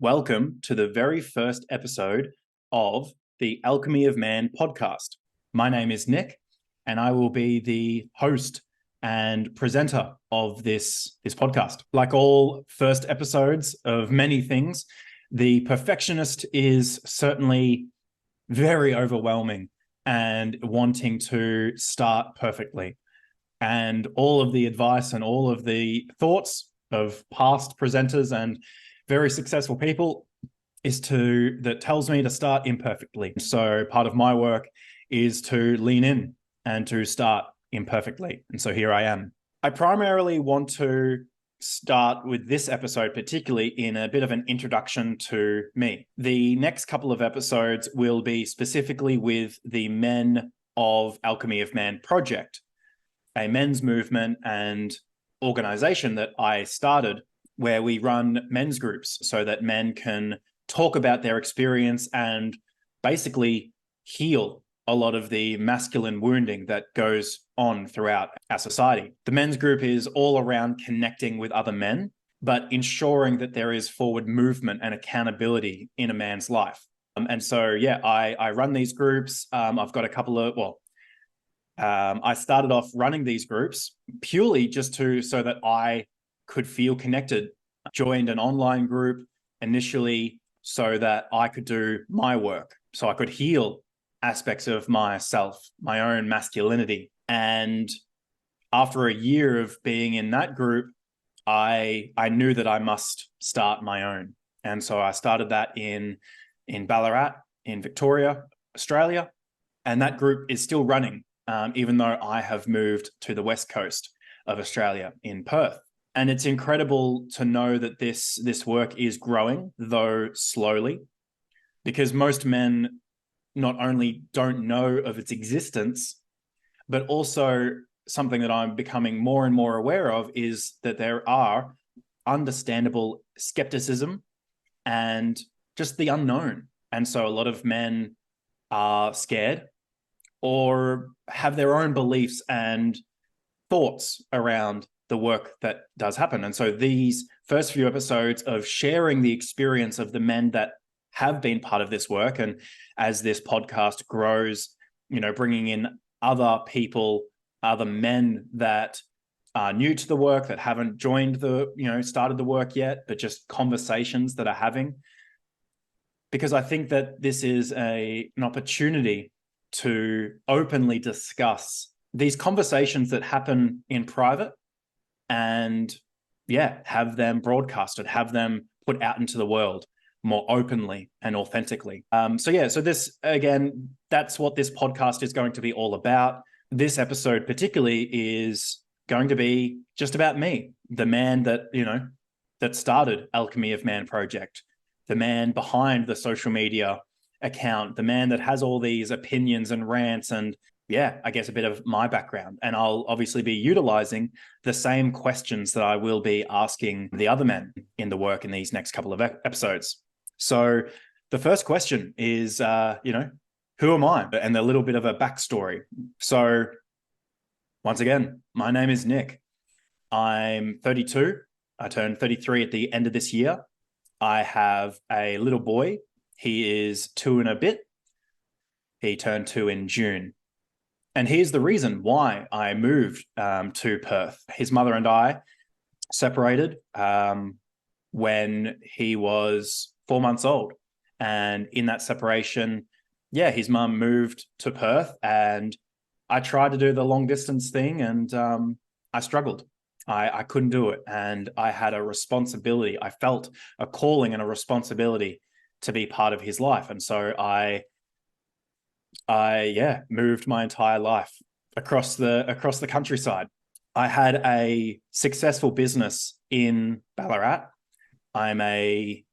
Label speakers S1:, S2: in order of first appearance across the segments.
S1: Welcome to the very first episode of the Alchemy of Man podcast. My name is Nick, and I will be the host and presenter of this podcast. Like all first episodes of many things, the perfectionist is certainly very overwhelming and wanting to start perfectly. And all of the advice and all of the thoughts of past presenters and very successful people that tells me to start imperfectly. So part of my work is to lean in and to start imperfectly. And so here I am. I primarily want to start with this episode, particularly in a bit of an introduction to me. The next couple of episodes will be specifically with the men of Alchemy of Man Project, a men's movement and organization that I started where we run men's groups so that men can talk about their experience and basically heal a lot of the masculine wounding that goes on throughout our society. The men's group is all around connecting with other men, but ensuring that there is forward movement and accountability in a man's life. I run these groups. I've got a couple of, I started off running these groups purely just so that I could feel connected. Joined an online group initially so that I could do my work, so I could heal aspects of myself, my own masculinity. And after a year of being in that group, I knew that I must start my own. And so I started that in Ballarat, in Victoria, Australia. And that group is still running, even though I have moved to the West Coast of Australia in Perth. And it's incredible to know that this work is growing, though slowly, because most men not only don't know of its existence, but also something that I'm becoming more and more aware of is that there are understandable skepticism and just the unknown. And so a lot of men are scared or have their own beliefs and thoughts around the work that does happen. And so these first few episodes of sharing the experience of the men that have been part of this work, and as this podcast grows, bringing in other people, other men that are new to the work, that haven't joined started the work yet, but just conversations that are having. Because I think that this is an opportunity to openly discuss these conversations that happen in private and have them broadcasted, have them put out into the world more openly and authentically. So this, again, that's what this podcast is going to be all about. This episode particularly is going to be just about me, the man that started Alchemy of Man Project, the man behind the social media account, the man that has all these opinions and rants and I guess a bit of my background. And I'll obviously be utilizing the same questions that I will be asking the other men in the work in these next couple of episodes. So the first question is, who am I? And a little bit of a backstory. So once again, my name is Nick. I'm 32. I turned 33 at the end of this year. I have a little boy. He is 2 and a bit. He turned 2 in June. And here's the reason why I moved to Perth. His mother and I separated when he was 4 months old. And in that separation, his mum moved to Perth, and I tried to do the long distance thing, and I struggled. I couldn't do it. And I had a responsibility. I felt a calling and a responsibility to be part of his life. And so I moved my entire life across the countryside. I had a successful business in Ballarat. I'm a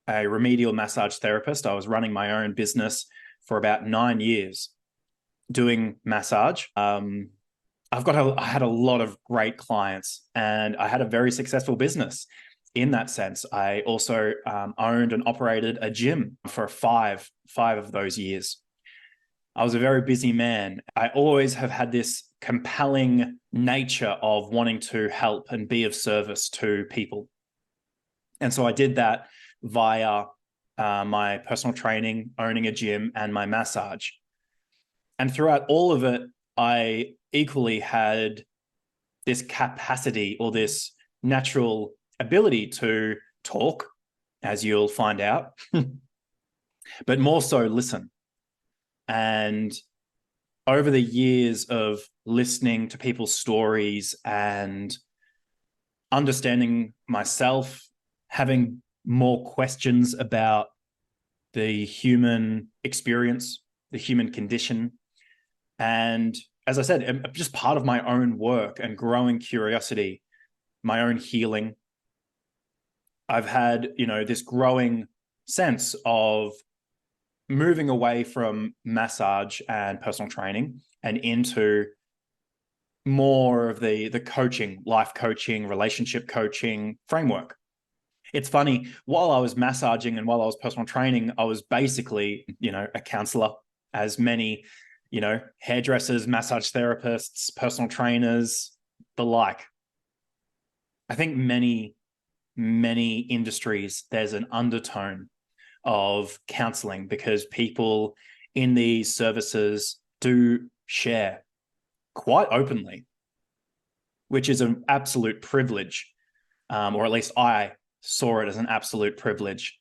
S1: remedial massage therapist. I was running my own business for about 9 years doing massage. I had a lot of great clients, and I had a very successful business in that sense. I also owned and operated a gym for five of those years. I was a very busy man. I always have had this compelling nature of wanting to help and be of service to people. And so I did that via my personal training, owning a gym, and my massage. And throughout all of it, I equally had this capacity or this natural ability to talk, as you'll find out, but more so listen. And over the years of listening to people's stories and understanding myself, having more questions about the human experience, the human condition, and as I said, just part of my own work and growing curiosity, my own healing, I've had, this growing sense of moving away from massage and personal training and into more of the coaching, life coaching, relationship coaching framework. It's funny, while I was massaging and while I was personal training, I was basically, a counselor, as many, hairdressers, massage therapists, personal trainers, the like. I think many industries, there's an undertone of counseling because people in these services do share quite openly, which is an absolute privilege, or at least I saw it as an absolute privilege.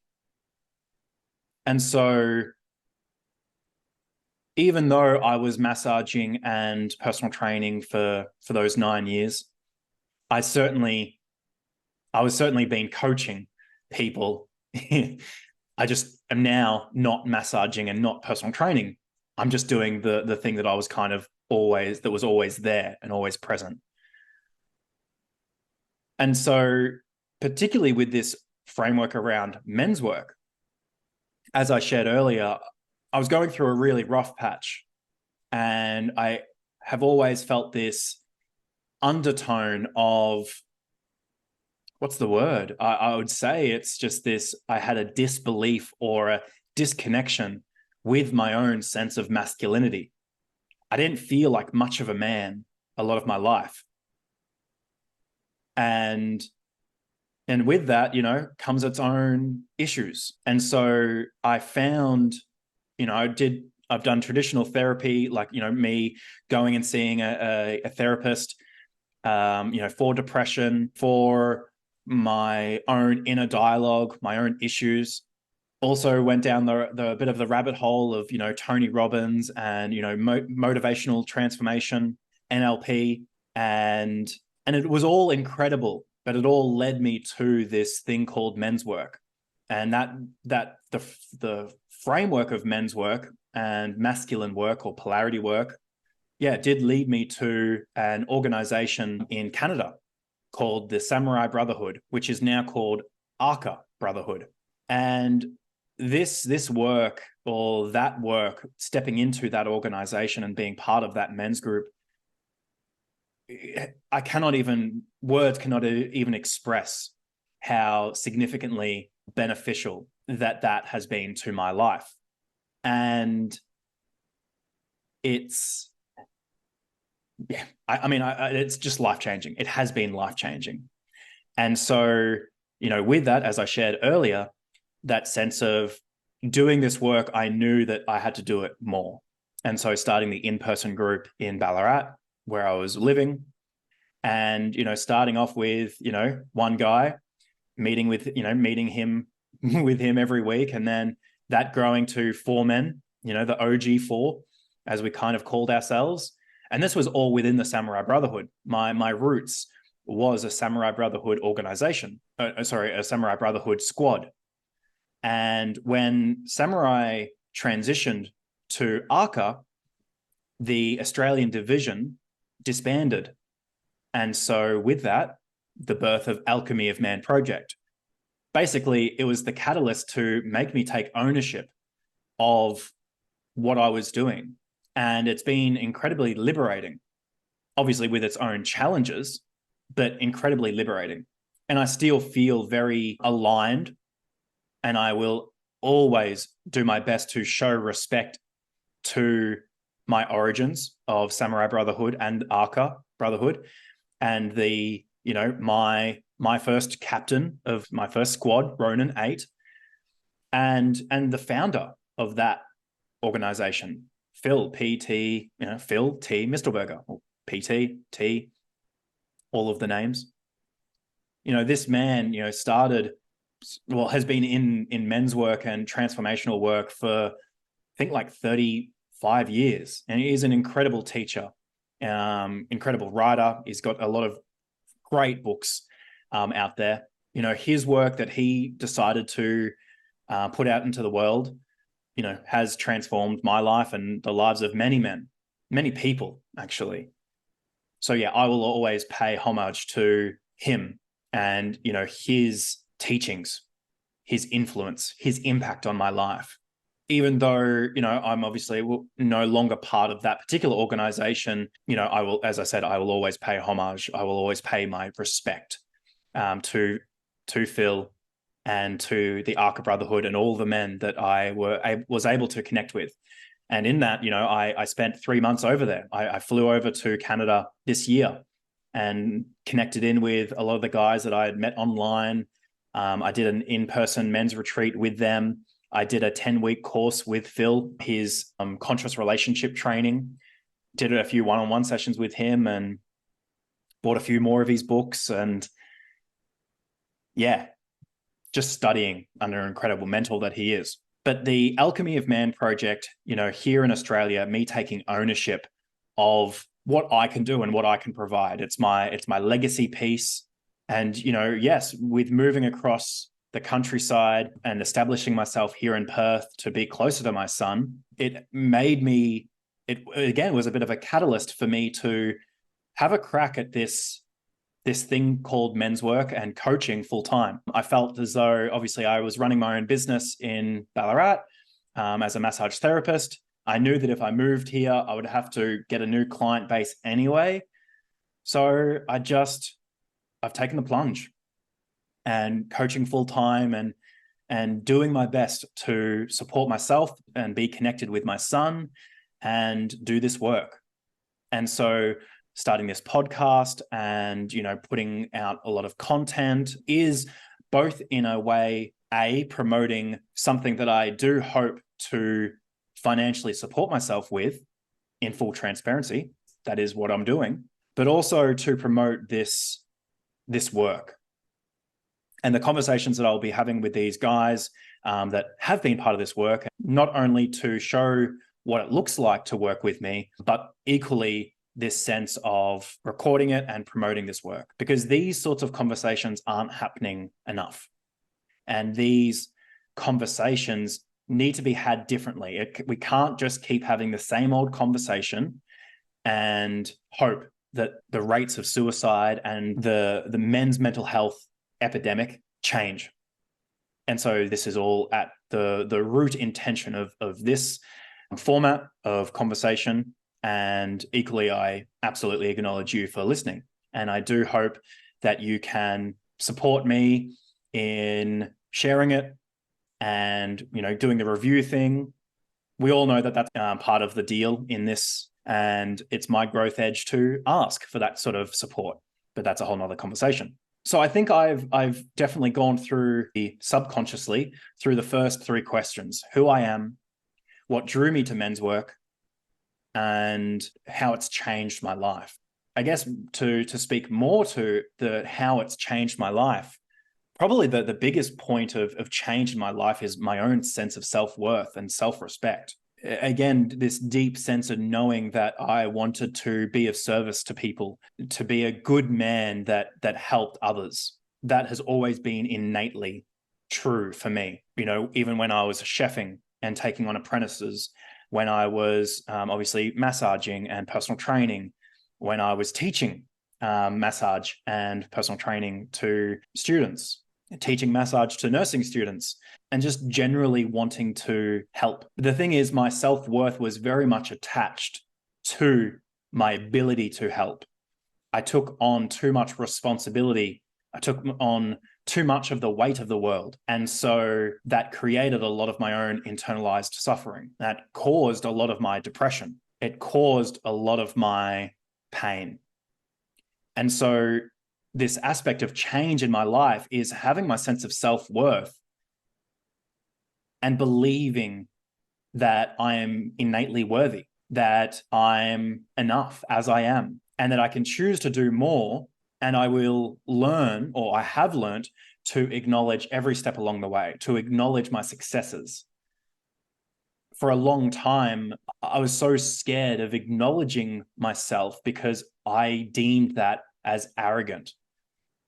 S1: And so even though I was massaging and personal training for those 9 years, I was certainly been coaching people. I just am now not massaging and not personal training. I'm just doing the thing that I was that was always there and always present. And so particularly with this framework around men's work, as I shared earlier, I was going through a really rough patch, and I have always felt this undertone of, what's the word? I would say it's just this, I had a disbelief or a disconnection with my own sense of masculinity. I didn't feel like much of a man a lot of my life. And with that, comes its own issues. And so I found, I've done traditional therapy, like, me going and seeing a therapist, for depression, for my own inner dialogue, my own issues. Also went down the bit of the rabbit hole of, Tony Robbins and, motivational transformation, NLP, and it was all incredible, but it all led me to this thing called men's work. And the framework of men's work and masculine work or polarity work, it did lead me to an organization in Canada called the Samurai Brotherhood, which is now called Arca Brotherhood. And this work, or that work, stepping into that organization and being part of that men's group, words cannot even express how significantly beneficial that has been to my life. And it's, it's just life-changing. It has been life-changing. And so, with that, as I shared earlier, that sense of doing this work, I knew that I had to do it more. And so starting the in-person group in Ballarat, where I was living, and, starting off with, one guy, meeting him with him every week, and then that growing to 4 men, the OG 4, as we kind of called ourselves. And this was all within the Samurai Brotherhood. My roots was a Samurai Brotherhood organization, a Samurai Brotherhood squad. And when Samurai transitioned to Arca, the Australian division disbanded. And so with that, the birth of Alchemy of Man Project. Basically, it was the catalyst to make me take ownership of what I was doing. And it's been incredibly liberating, obviously with its own challenges, but incredibly liberating. And I still feel very aligned, and I will always do my best to show respect to my origins of Samurai Brotherhood and Arca Brotherhood, and my first captain of my first squad, Ronan 8, and the founder of that organization, Phil, PT, Phil T. Mistelberger, or PT, T, all of the names. This man, has been in men's work and transformational work for, I think, like 35 years. And he is an incredible teacher, incredible writer. He's got a lot of great books out there. His work that he decided to put out into the world, has transformed my life and the lives of many men, many people, actually. So yeah, I will always pay homage to him and, his teachings, his influence, his impact on my life. Even though, I'm obviously no longer part of that particular organization, I will, as I said, I will always pay homage. I will always pay my respect to Phil and to the Arca Brotherhood and all the men that I was able to connect with. And in that, I spent 3 months over there. I flew over to Canada this year and connected in with a lot of the guys that I had met online. I did an in-person men's retreat with them. I did a 10-week course with Phil, his conscious relationship training, did a few one-on-one sessions with him and bought a few more of his books. And yeah, just studying under an incredible mentor that he is. But the Alchemy of Man project, here in Australia, me taking ownership of what I can do and what I can provide. It's my legacy piece. And, yes, with moving across the countryside and establishing myself here in Perth to be closer to my son, it again was a bit of a catalyst for me to have a crack at this thing called men's work and coaching full time. I felt as though, obviously, I was running my own business in Ballarat as a massage therapist. I knew that if I moved here, I would have to get a new client base anyway. So I've taken the plunge and coaching full time and doing my best to support myself and be connected with my son and do this work. And so starting this podcast and, putting out a lot of content is both in a way, promoting something that I do hope to financially support myself with in full transparency. That is what I'm doing, but also to promote this work. And the conversations that I'll be having with these guys that have been part of this work, not only to show what it looks like to work with me, but equally this sense of recording it and promoting this work, because these sorts of conversations aren't happening enough. And these conversations need to be had differently. We can't just keep having the same old conversation and hope that the rates of suicide and the men's mental health epidemic change. And so this is all at the root intention of this format of conversation. And equally, I absolutely acknowledge you for listening. And I do hope that you can support me in sharing it and, doing the review thing. We all know that that's part of the deal in this, and it's my growth edge to ask for that sort of support. But that's a whole nother conversation. So I think I've definitely gone through subconsciously through the first 3 questions: who I am, what drew me to men's work, and how it's changed my life. I guess to speak more to how it's changed my life, probably the biggest point of change in my life is my own sense of self-worth and self-respect. Again, this deep sense of knowing that I wanted to be of service to people, to be a good man that helped others. That has always been innately true for me. Even when I was chefing and taking on apprentices, when I was obviously massaging and personal training, when I was teaching massage and personal training to students, teaching massage to nursing students, and just generally wanting to help. The thing is, my self-worth was very much attached to my ability to help. I took on too much responsibility. I took on too much of the weight of the world. And so that created a lot of my own internalized suffering. That caused a lot of my depression. It caused a lot of my pain. And so this aspect of change in my life is having my sense of self-worth and believing that I am innately worthy, that I'm enough as I am, and that I can choose to do more. And I will learn, or I have learned, to acknowledge every step along the way, to acknowledge my successes. For a long time, I was so scared of acknowledging myself because I deemed that as arrogant.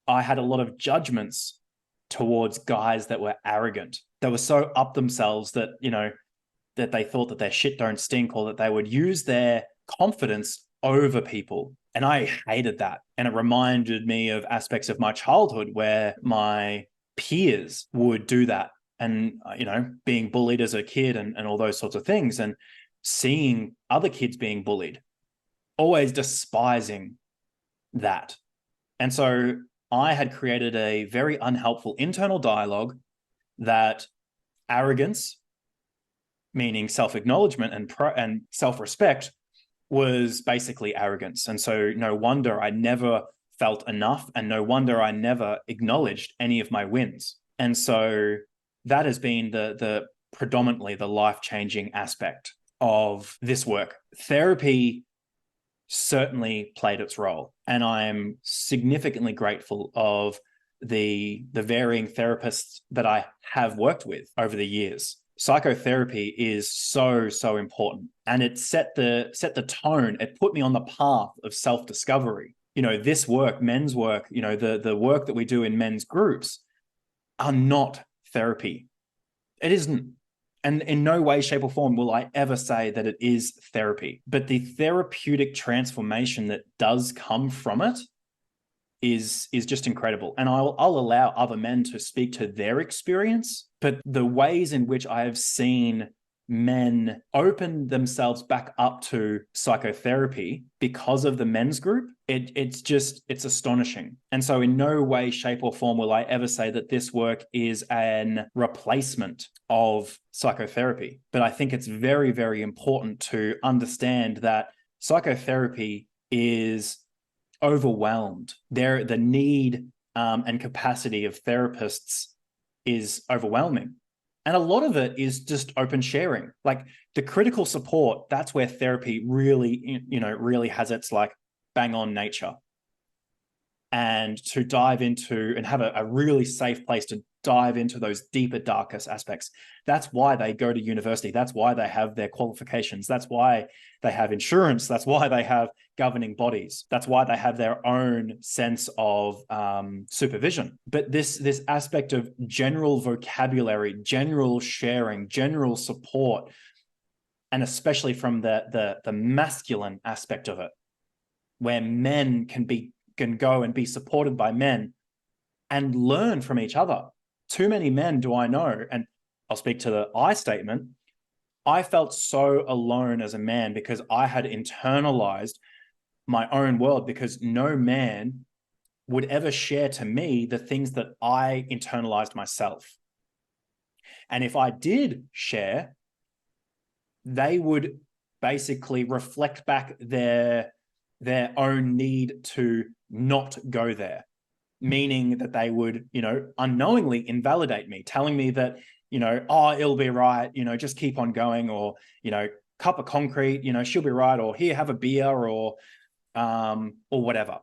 S1: I had a lot of judgments towards guys that were arrogant, that were so up themselves that, that they thought that their shit don't stink, or that they would use their confidence over people. And I hated that. And it reminded me of aspects of my childhood where my peers would do that. And, being bullied as a kid and all those sorts of things, and seeing other kids being bullied, always despising that. And so I had created a very unhelpful internal dialogue that arrogance, meaning self-acknowledgement and self-respect, was basically arrogance. And so no wonder I never felt enough, and no wonder I never acknowledged any of my wins. And so that has been the predominantly the life-changing aspect of this work. Therapy certainly played its role, and I'm significantly grateful of the varying therapists that I have worked with over the years. Psychotherapy is so important, and it set the tone. It put me on the path of self-discovery. This work, men's work, the work that we do in men's groups are not therapy. It isn't. And in no way, shape, or form will I ever say that it is therapy. But the therapeutic transformation that does come from it is just incredible. And I'll allow other men to speak to their experience. But the ways in which I have seen men open themselves back up to psychotherapy because of the men's group, it's astonishing. And so in no way, shape, or form will I ever say that this work is an replacement of psychotherapy. But I think it's very, very important to understand that psychotherapy is overwhelmed. The need and capacity of therapists is overwhelming. And a lot of it is just open sharing. Like the critical support, that's where therapy really, really has its like bang on nature. And to dive into and have a really safe place to dive into those deeper, darkest aspects. That's why they go to university. That's why they have their qualifications. That's why they have insurance. That's why they have governing bodies. That's why they have their own sense of supervision. But this aspect of general vocabulary, general sharing, general support, and especially from the masculine aspect of it, where men can go and be supported by men and learn from each other. Too many men do I know, and I'll speak to the I statement, I felt so alone as a man because I had internalized my own world, because no man would ever share to me the things that I internalized myself. And if I did share, they would basically reflect back their own need to not go there, meaning that they would, unknowingly invalidate me, telling me that, oh, it'll be right, just keep on going, or, cup of concrete, she'll be right, or here, have a beer, or whatever.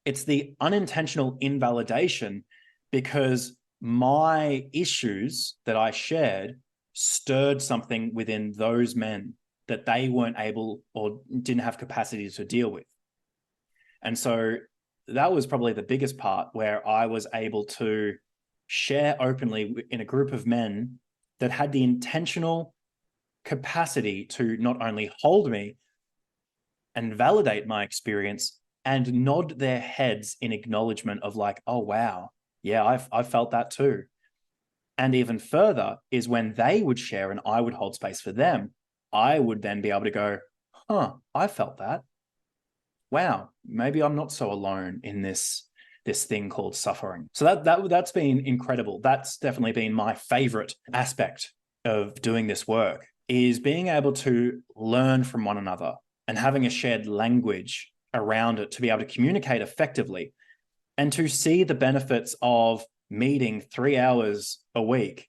S1: It's the unintentional invalidation because my issues that I shared stirred something within those men that they weren't able or didn't have capacity to deal with. And so that was probably the biggest part, where I was able to share openly in a group of men that had the intentional capacity to not only hold me and validate my experience and nod their heads in acknowledgement of like, oh, wow, yeah, I've felt that too. And even further is when they would share and I would hold space for them, I would then be able to go, I felt that. Wow, maybe I'm not so alone in this thing called suffering. So that's been incredible. That's definitely been my favorite aspect of doing this work, is being able to learn from one another and having a shared language around it to be able to communicate effectively, and to see the benefits of meeting 3 hours a week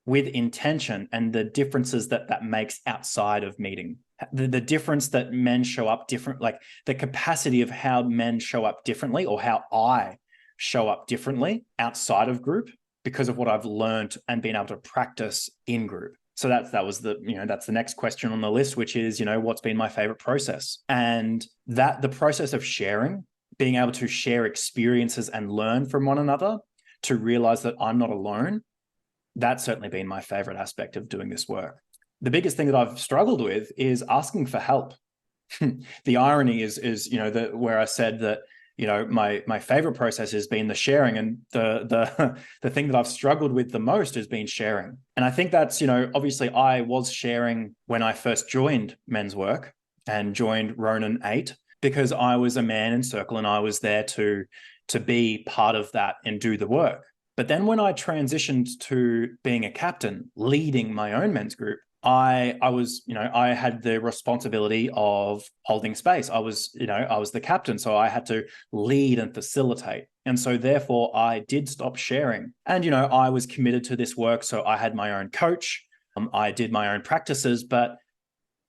S1: with intention and the differences that makes outside of meeting. The difference that men show up different, like the capacity of how men show up differently, or how I show up differently outside of group because of what I've learned and been able to practice in group. So that's the next question on the list, which is, what's been my favorite process? And that the process of sharing, being able to share experiences and learn from one another, to realize that I'm not alone, that's certainly been my favorite aspect of doing this work. The biggest thing that I've struggled with is asking for help. The irony is where I said that, my favorite process has been the sharing, and the thing that I've struggled with the most has been sharing. And I think that's, obviously I was sharing when I first joined men's work and joined Ronin 8, because I was a man in circle and I was there to be part of that and do the work. But then when I transitioned to being a captain, leading my own men's group, I had the responsibility of holding space. I was the captain, so I had to lead and facilitate. And so therefore I did stop sharing. And, I was committed to this work. So I had my own coach. I did my own practices, but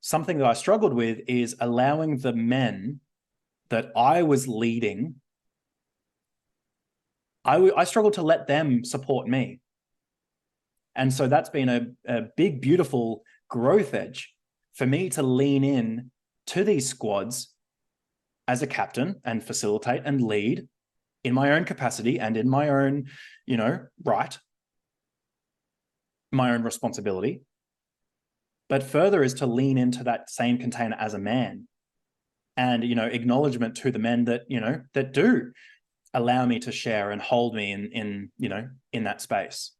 S1: something that I struggled with is allowing the men that I was leading, I struggled to let them support me. And so that's been a big, beautiful growth edge for me to lean in to these squads as a captain and facilitate and lead in my own capacity and in my own, right, my own responsibility. But further is to lean into that same container as a man, and, acknowledgement to the men that, that do allow me to share and hold me in that space.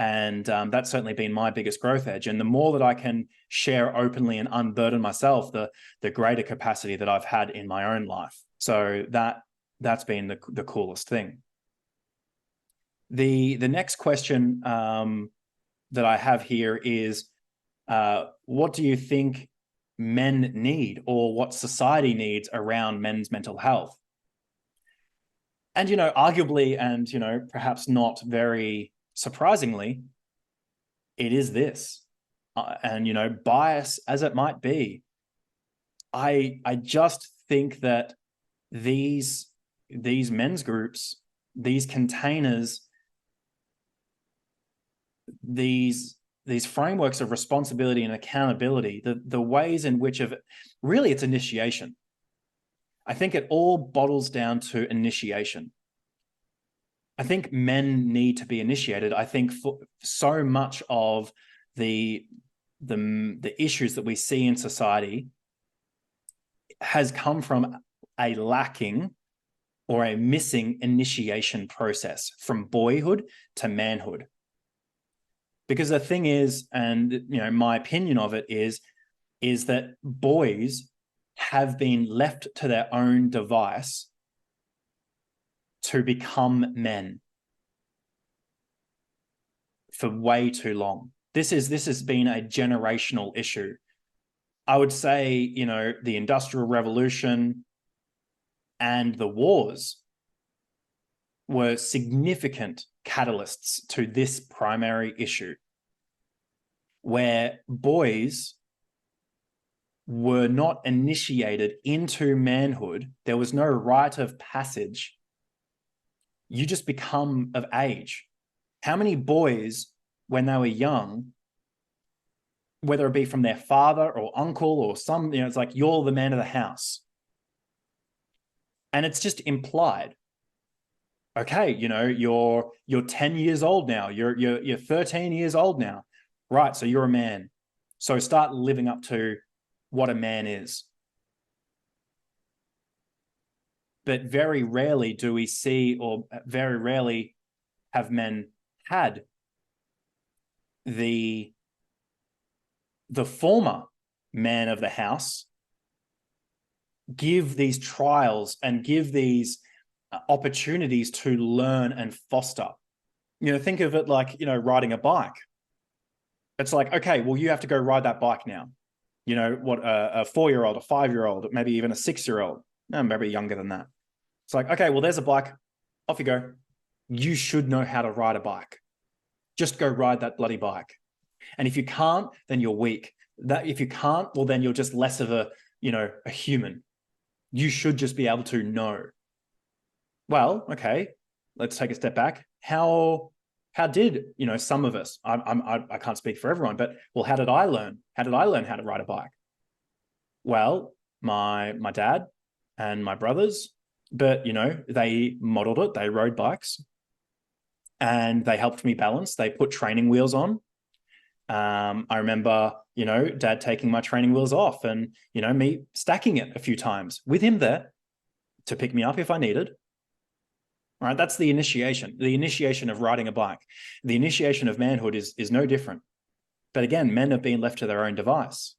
S1: And that's certainly been my biggest growth edge. And the more that I can share openly and unburden myself, the greater capacity that I've had in my own life. So that's been the coolest thing. The next question that I have here is, what do you think men need, or what society needs around men's mental health? And, arguably, and, perhaps not very surprisingly, it is this. And, bias as it might be, I just think that these men's groups, these containers, these frameworks of responsibility and accountability, the ways in which really it's initiation. I think it all bottles down to initiation. I think men need to be initiated. I think for so much of the issues that we see in society has come from a lacking or a missing initiation process from boyhood to manhood. Because the thing is, and my opinion of it is that boys have been left to their own device to become men for way too long. This has been a generational issue. I would say, the Industrial Revolution and the wars were significant catalysts to this primary issue, where boys were not initiated into manhood. There was no rite of passage. You just become of age. How many boys, when they were young, whether it be from their father or uncle or some, it's like, you're the man of the house. And it's just implied. Okay, you're 10 years old now. You're 13 years old now. Right, so you're a man. So start living up to what a man is. But very rarely do we see, or very rarely have men had the former man of the house give these trials and give these opportunities to learn and foster. Think of it like, riding a bike. It's like, okay, well, you have to go ride that bike now. What a 4-year-old, a 5-year-old, maybe even a 6-year-old, maybe younger than that. It's like, okay, well, there's a bike. Off you go. You should know how to ride a bike. Just go ride that bloody bike. And if you can't, then you're weak. That if you can't, well, then you're just less of a human. You should just be able to know. Well, okay, let's take a step back. How did some of us? I can't speak for everyone, but well, how did I learn? How did I learn how to ride a bike? Well, my dad and my brothers, but they modeled it. They rode bikes, and they helped me balance. They put training wheels on. I remember, Dad taking my training wheels off, and me stacking it a few times with him there to pick me up if I needed. All right, that's the initiation of riding a bike. The initiation of manhood is no different. But again, men have been left to their own device.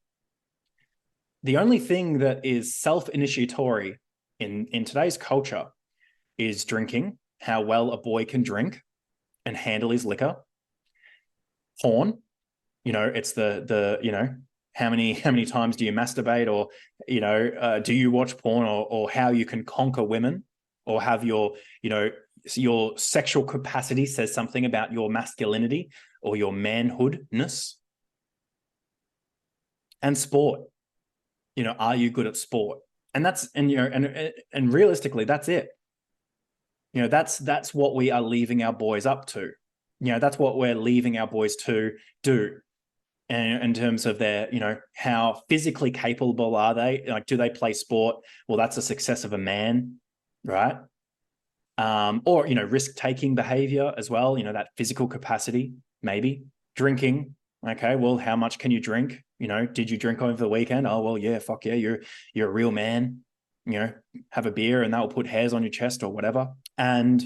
S1: The only thing that is self-initiatory in today's culture is drinking, how well a boy can drink and handle his liquor. Porn, it's the how many times do you masturbate, or do you watch porn, or how you can conquer women, or have your sexual capacity says something about your masculinity or your manhoodness. And sport, are you good at sport? And that's and realistically, that's it. That's what we are leaving our boys up to. That's what we're leaving our boys to do. And in terms of their, how physically capable are they? Like, do they play sport? Well, that's a success of a man, right? Or, risk-taking behavior as well, that physical capacity, maybe. Drinking, okay, well, how much can you drink? Did you drink over the weekend? Oh, well, yeah, fuck yeah, you're a real man. Have a beer and that will put hairs on your chest or whatever. And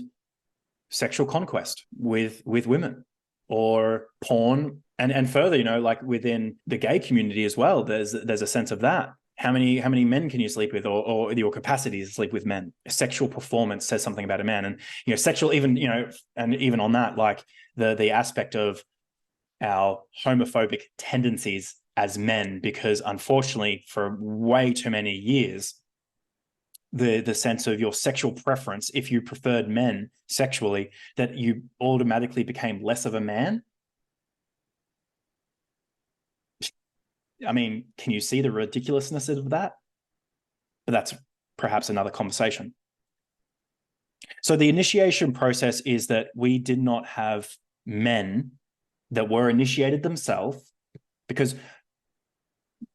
S1: sexual conquest with women, or porn, and further, like within the gay community as well, there's a sense of that. How many men can you sleep with, or your capacity to sleep with men? Sexual performance says something about a man. And sexual, even and even on that, like the aspect of our homophobic tendencies as men, because unfortunately for way too many years, the sense of your sexual preference, if you preferred men sexually, that you automatically became less of a man. I mean, can you see the ridiculousness of that? But that's perhaps another conversation. So the initiation process is that we did not have men that were initiated themselves, because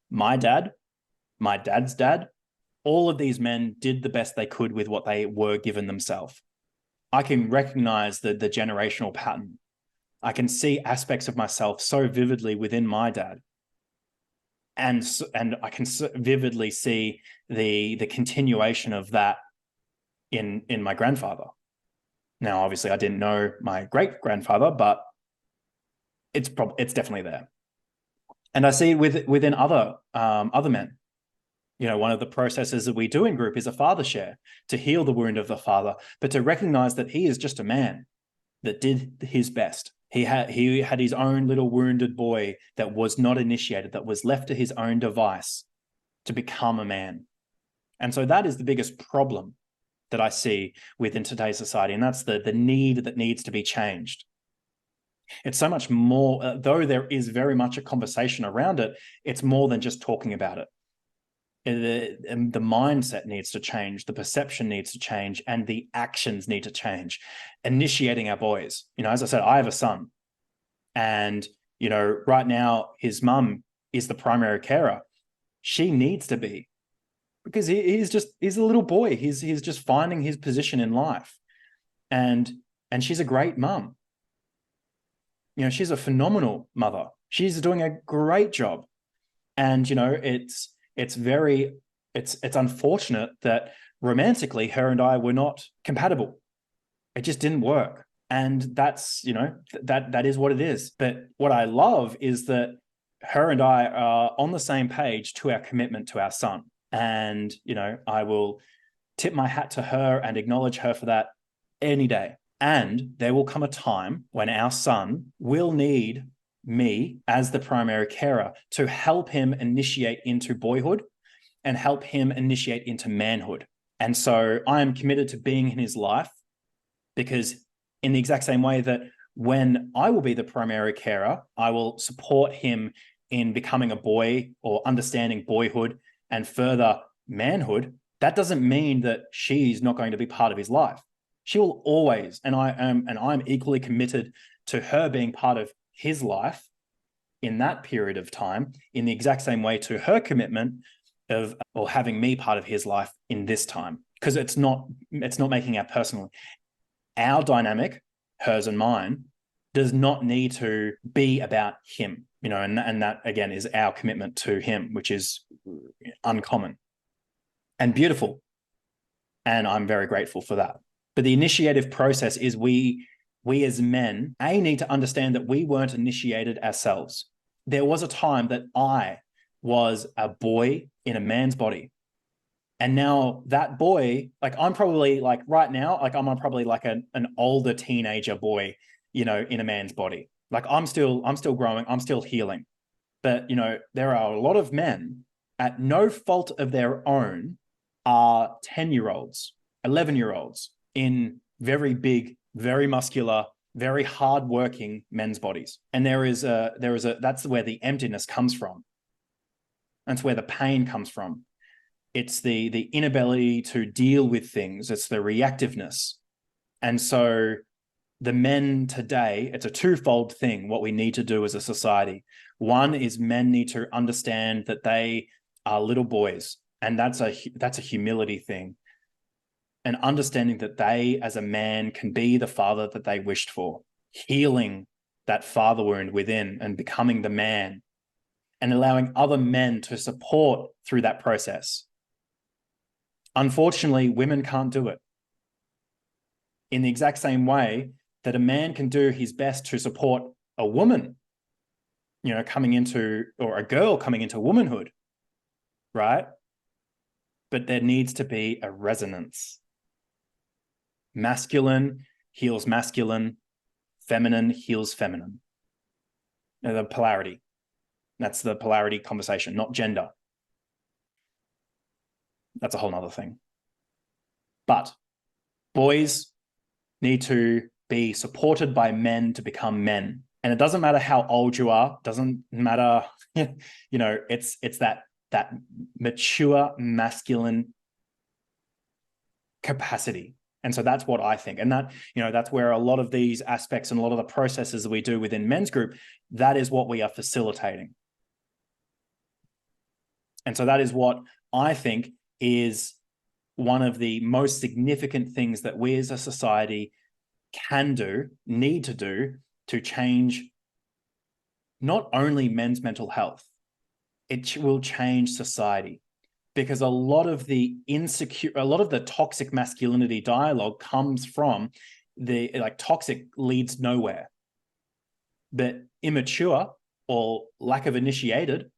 S1: my dad's dad, all of these men did the best they could with what they were given themselves. I can recognize the generational pattern. I can see aspects of myself so vividly within my dad. And I can vividly see the continuation of that in my grandfather. Now, obviously, I didn't know my great-grandfather, but it's definitely there. And I see it within other men. One of the processes that we do in group is a father share, to heal the wound of the father, but to recognize that he is just a man that did his best. He had his own little wounded boy that was not initiated, that was left to his own device to become a man. And so that is the biggest problem that I see within today's society. And that's the need that needs to be changed. It's so much more, though there is very much a conversation around it, it's more than just talking about it. The mindset needs to change, the perception needs to change, and the actions need to change. Initiating our boys. As I said, I have a son, and right now his mum is the primary carer. She needs to be, because he's a little boy. He's just finding his position in life, and she's a great mum. She's a phenomenal mother. She's doing a great job, and it's unfortunate that romantically her and I were not compatible. It just didn't work. And that's, that is what it is. But what I love is that her and I are on the same page to our commitment to our son. And, I will tip my hat to her and acknowledge her for that any day. And there will come a time when our son will need me as the primary carer to help him initiate into boyhood and help him initiate into manhood. And so I am committed to being in his life, because in the exact same way that when I will be the primary carer, I will support him in becoming a boy or understanding boyhood and further manhood. That doesn't mean that she's not going to be part of his life. She will always, and I'm equally committed to her being part of his life in that period of time, in the exact same way to her commitment of or having me part of his life in this time. Because it's not making our personal. Our dynamic, hers and mine, does not need to be about him, and that again is our commitment to him, which is uncommon and beautiful. And I'm very grateful for that. But the initiative process is we as men, need to understand that we weren't initiated ourselves. There was a time that I was a boy in a man's body. And now that boy, like I'm probably like right now, like I'm probably like an older teenager boy, in a man's body. Like I'm still growing, I'm still healing. But, there are a lot of men at no fault of their own are 10-year-olds, 11-year-olds in very big, very muscular, very hardworking men's bodies. And that's where the emptiness comes from. That's where the pain comes from. It's the inability to deal with things. It's the reactiveness. And so the men today, it's a twofold thing, what we need to do as a society. One is men need to understand that they are little boys, and that's a humility thing. And understanding that they, as a man, can be the father that they wished for, healing that father wound within and becoming the man, and allowing other men to support through that process. Unfortunately, women can't do it. In the exact same way that a man can do his best to support a woman, coming into, or a girl coming into womanhood, right? But there needs to be a resonance. Masculine heals masculine, feminine heals feminine. The polarity. That's the polarity conversation, not gender. That's a whole nother thing. But boys need to be supported by men to become men. And it doesn't matter how old you are, doesn't matter, it's that mature masculine capacity. And so that's what I think. And that, that's where a lot of these aspects and a lot of the processes that we do within men's group, that is what we are facilitating. And so that is what I think is one of the most significant things that we as a society can do, need to do, to change not only men's mental health, it will change society. Because a lot of the toxic masculinity dialogue comes from toxic leads nowhere. But immature or lack of initiated,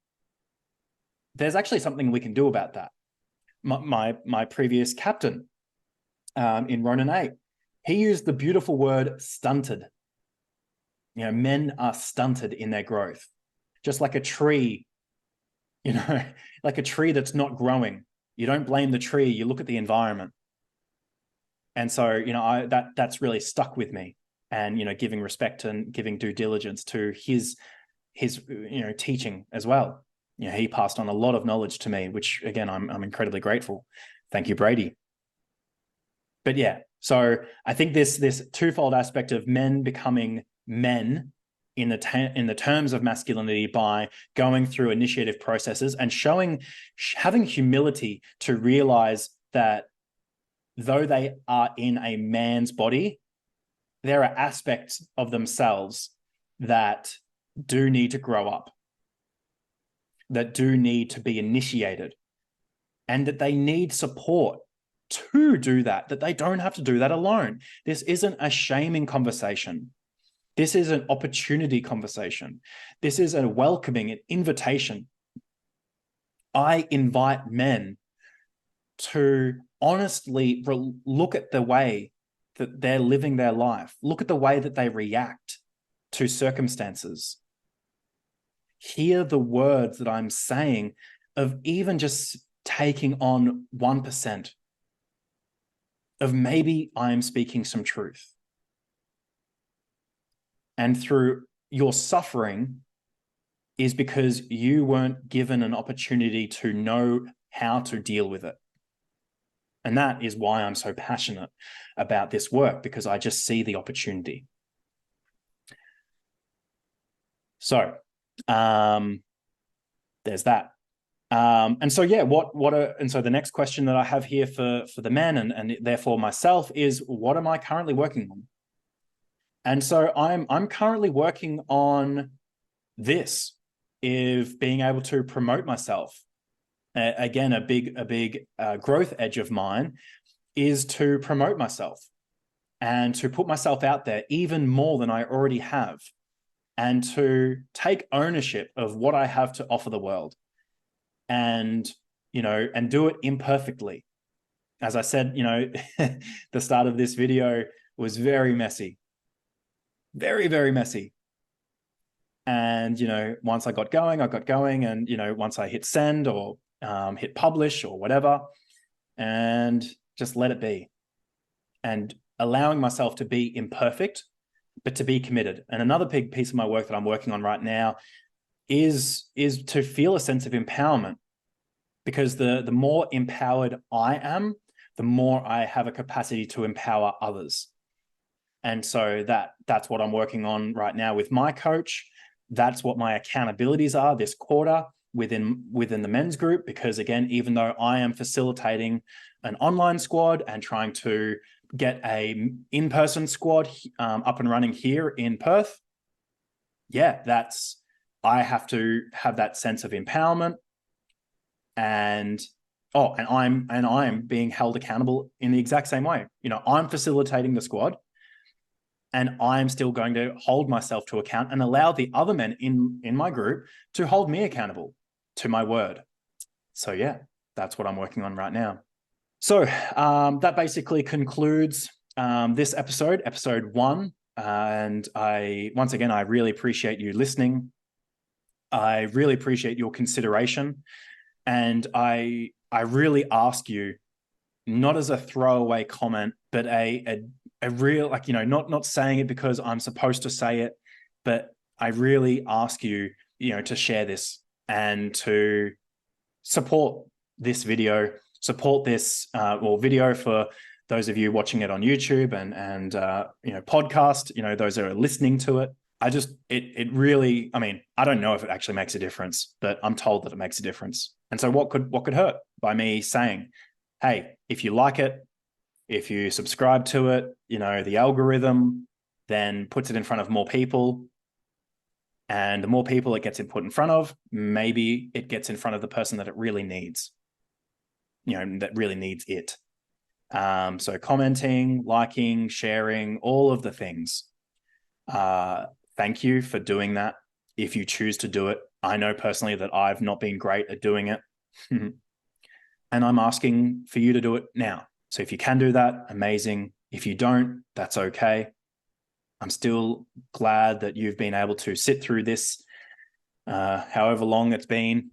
S1: there's actually something we can do about that. My previous captain in Ronin 8, he used the beautiful word stunted. Men are stunted in their growth, just like a tree, like a tree that's not growing. You don't blame the tree, you look at the environment. And so, that's really stuck with me. And, giving respect and giving due diligence to his teaching as well. He passed on a lot of knowledge to me, which again, I'm incredibly grateful. Thank you, Brady. But yeah, so I think this twofold aspect of men becoming men in the terms of masculinity by going through initiative processes and having humility to realize that though they are in a man's body, there are aspects of themselves that do need to grow up, that do need to be initiated, and that they need support to do that they don't have to do that alone. This isn't a shaming conversation. This is an opportunity conversation. This is a welcoming, an invitation. I invite men to honestly look at the way that they're living their life. Look at the way that they react to circumstances. Hear the words that I'm saying of even just taking on 1% of maybe I'm speaking some truth. And through your suffering is because you weren't given an opportunity to know how to deal with it. And that is why I'm so passionate about this work, because I just see the opportunity. So there's that. And so, yeah, and so the next question that I have here for the men and therefore myself is, what am I currently working on? And so I'm currently working on this, of being able to promote myself. Again, a big growth edge of mine is to promote myself and to put myself out there even more than I already have, and to take ownership of what I have to offer the world, and do it imperfectly. As I said, the start of this video was very messy, very, very messy. And, once I got going, and, once I hit send or hit publish or whatever, and just let it be, and allowing myself to be imperfect, but to be committed. And another big piece of my work that I'm working on right now is to feel a sense of empowerment, because the more empowered I am, the more I have a capacity to empower others. And so that's what I'm working on right now with my coach. That's what my accountabilities are this quarter within the men's group, because again, even though I am facilitating an online squad and trying to get a in-person squad up and running here in Perth, I have to have that sense of empowerment, and I'm being held accountable in the exact same way. I'm facilitating the squad, and I'm still going to hold myself to account and allow the other men in my group to hold me accountable to my word. So yeah, that's what I'm working on right now. So that basically concludes this episode 1. And once again, I really appreciate you listening. I really appreciate your consideration. And I really ask you, not as a throwaway comment, but a real, not saying it because I'm supposed to say it, but I really ask you, to share this and to support this video, support this video for those of you watching it on YouTube and podcast, those that are listening to it. It really, I don't know if it actually makes a difference, but I'm told that it makes a difference. And so what could hurt by me saying, hey, if you like it, if you subscribe to it, the algorithm then puts it in front of more people. And the more people it gets put in front of, maybe it gets in front of the person that it really needs, that really needs it. So commenting, liking, sharing, all of the things. Thank you for doing that. If you choose to do it, I know personally that I've not been great at doing it. And I'm asking for you to do it now. So if you can do that, amazing. If you don't, that's okay. I'm still glad that you've been able to sit through this, however long it's been,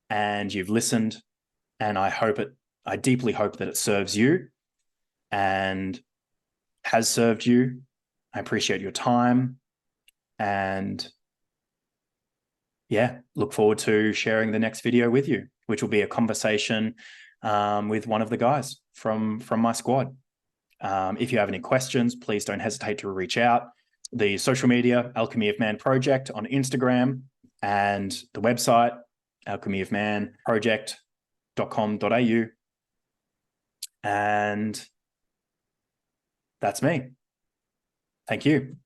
S1: and you've listened. And I deeply hope that it serves you and has served you. I appreciate your time, and look forward to sharing the next video with you, which will be a conversation with one of the guys from my squad. If you have any questions, please don't hesitate to reach out. The social media, Alchemy of Man Project on Instagram, and the website, alchemyofmanproject.com.au. And that's me. Thank you.